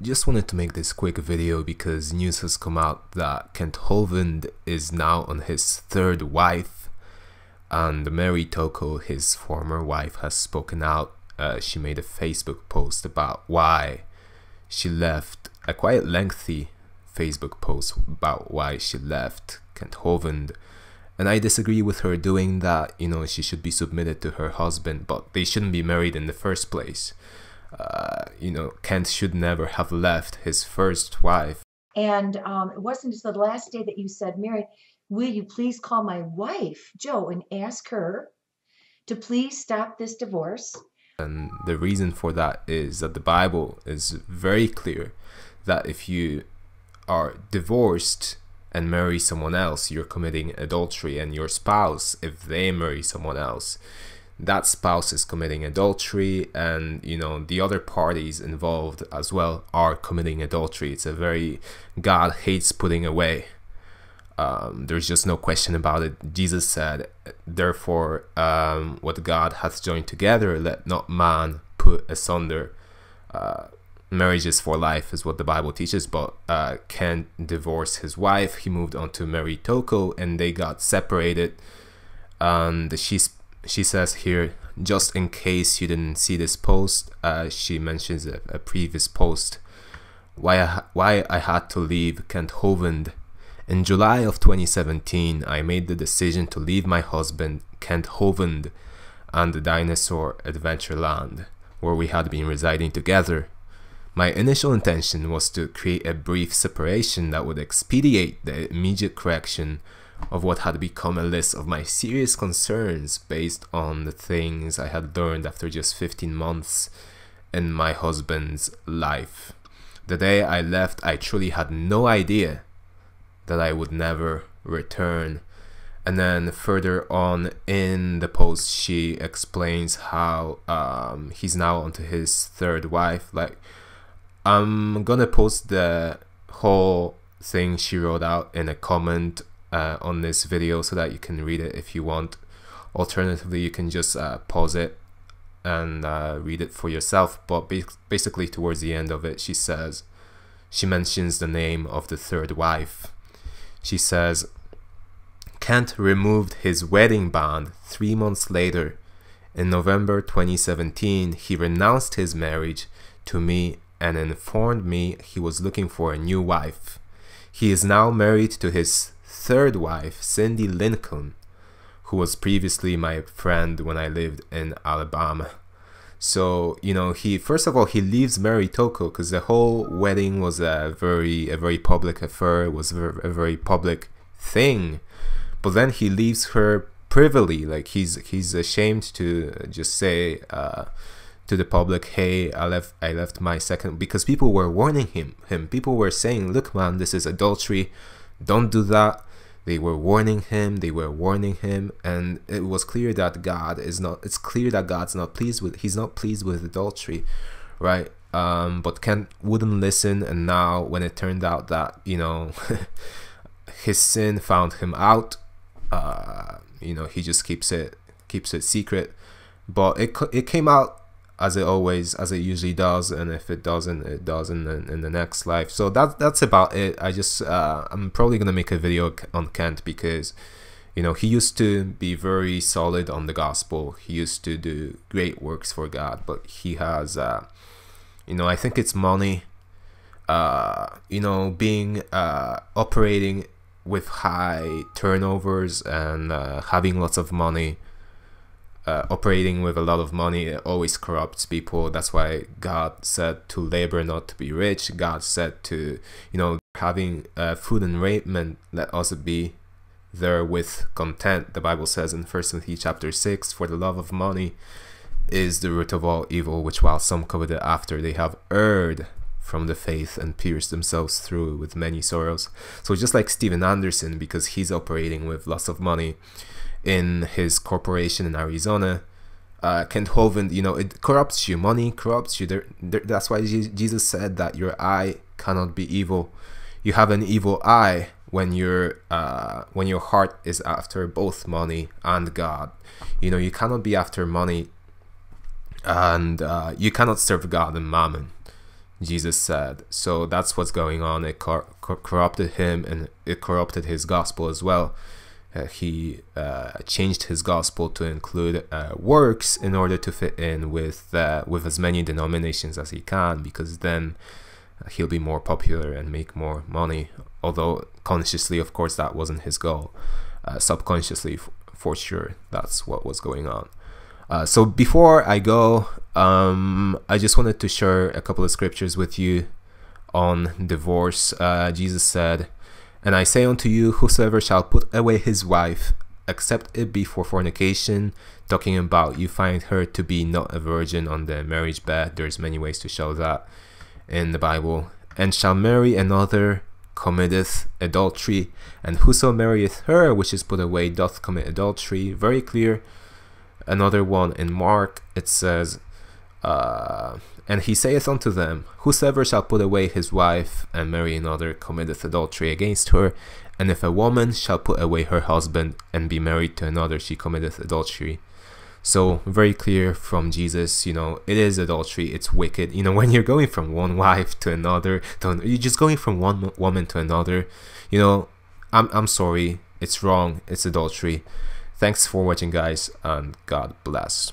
Just wanted to make this quick video because news has come out that Kent Hovind is now on his third wife, and Mary Tocco, his former wife, has spoken out. She made a Facebook post about why she left, a quite lengthy Facebook post about why she left Kent Hovind. And I disagree with her doing that. You know, she should be submitted to her husband, but they shouldn't be married in the first place. You know, Kent should never have left his first wife. And it wasn't until the last day that you said, Mary, will you please call my wife, Joe, and ask her to please stop this divorce? And the reason for that is that the Bible is very clear that if you are divorced and marry someone else, you're committing adultery, and your spouse, if they marry someone else, that spouse is committing adultery, and you know the other parties involved as well are committing adultery. It's a very, God hates putting away. There's just no question about it. Jesus said, therefore, what God hath joined together, let not man put asunder. Marriage is for life is what the Bible teaches, but Kent divorced his wife. He moved on to Mary Tocco, and they got separated. And she says here, just in case you didn't see this post, she mentions a previous post, why I had to leave Kent Hovind. In July of 2017, I made the decision to leave my husband, Kent Hovind, and the Dinosaur Adventureland, where we had been residing together. My initial intention was to create a brief separation that would expedite the immediate correction of what had become a list of my serious concerns based on the things I had learned after just 15 months in my husband's life. The day I left, I truly had no idea that I would never return. And then further on in the post, she explains how he's now onto his third wife. Like, I'm gonna post the whole thing she wrote out in a comment on this video so that you can read it if you want. Alternatively, you can just pause it and read it for yourself. But basically towards the end of it, she mentions the name of the third wife. She says, Kent removed his wedding band 3 months later. In November 2017, he renounced his marriage to me and informed me he was looking for a new wife. He is now married to his third wife, Cindy Lincoln, who was previously my friend when I lived in Alabama. So, you know, first of all, he leaves Mary Tocco because the whole wedding was a very public affair. It was a very public thing. But then he leaves her privily. Like, he's ashamed to just say to the public, hey, I left my second, because people were warning him. People were saying, look, man, this is adultery. Don't do that. They were warning him, and it was clear that it's clear that God's not pleased with, he's not pleased with adultery, right? But Kent wouldn't listen, and now when it turned out that, you know, his sin found him out, you know, he just keeps it secret. But it came out as it usually does, and if it doesn't, it does in the next life. So that's about it. I'm probably gonna make a video on Kent because, you know, he used to be very solid on the gospel. He used to do great works for God, but he has you know, I think it's money, you know, being operating with high turnovers and having lots of money. Operating with a lot of money, it always corrupts people. That's why God said to labor, not to be rich. God said to, you know, having food and raiment, let us be there with content. The Bible says in 1 Timothy chapter 6, for the love of money is the root of all evil, which while some coveted after, they have erred from the faith and pierced themselves through with many sorrows. So just like Steven Anderson, because he's operating with lots of money in his corporation in Arizona, Kent Hovind, you know, it corrupts you. Money corrupts you. That's why Jesus said that your eye cannot be evil. You have an evil eye when your heart is after both money and God. You know, you cannot be after money and you cannot serve God and mammon. Jesus said. So that's what's going on. It corrupted him, and it corrupted his gospel as well. He changed his gospel to include works in order to fit in with as many denominations as he can, because then he'll be more popular and make more money. Although consciously, of course, that wasn't his goal. Subconsciously, for sure, that's what was going on. So before I go, I just wanted to share a couple of scriptures with you on divorce. Jesus said, "And I say unto you, whosoever shall put away his wife, except it be for fornication," talking about you find her to be not a virgin on the marriage bed. There's many ways to show that in the Bible. "And shall marry another, committeth adultery. And whoso marrieth her which is put away doth commit adultery." Very clear. Another one in Mark, it says, "And he saith unto them, whosoever shall put away his wife and marry another committeth adultery against her. And if a woman shall put away her husband and be married to another, she committeth adultery." So very clear from Jesus, it is adultery. It's wicked. When you're going from one wife to another, you're just going from one woman to another. I'm sorry. It's wrong. It's adultery. Thanks for watching, guys, and God bless.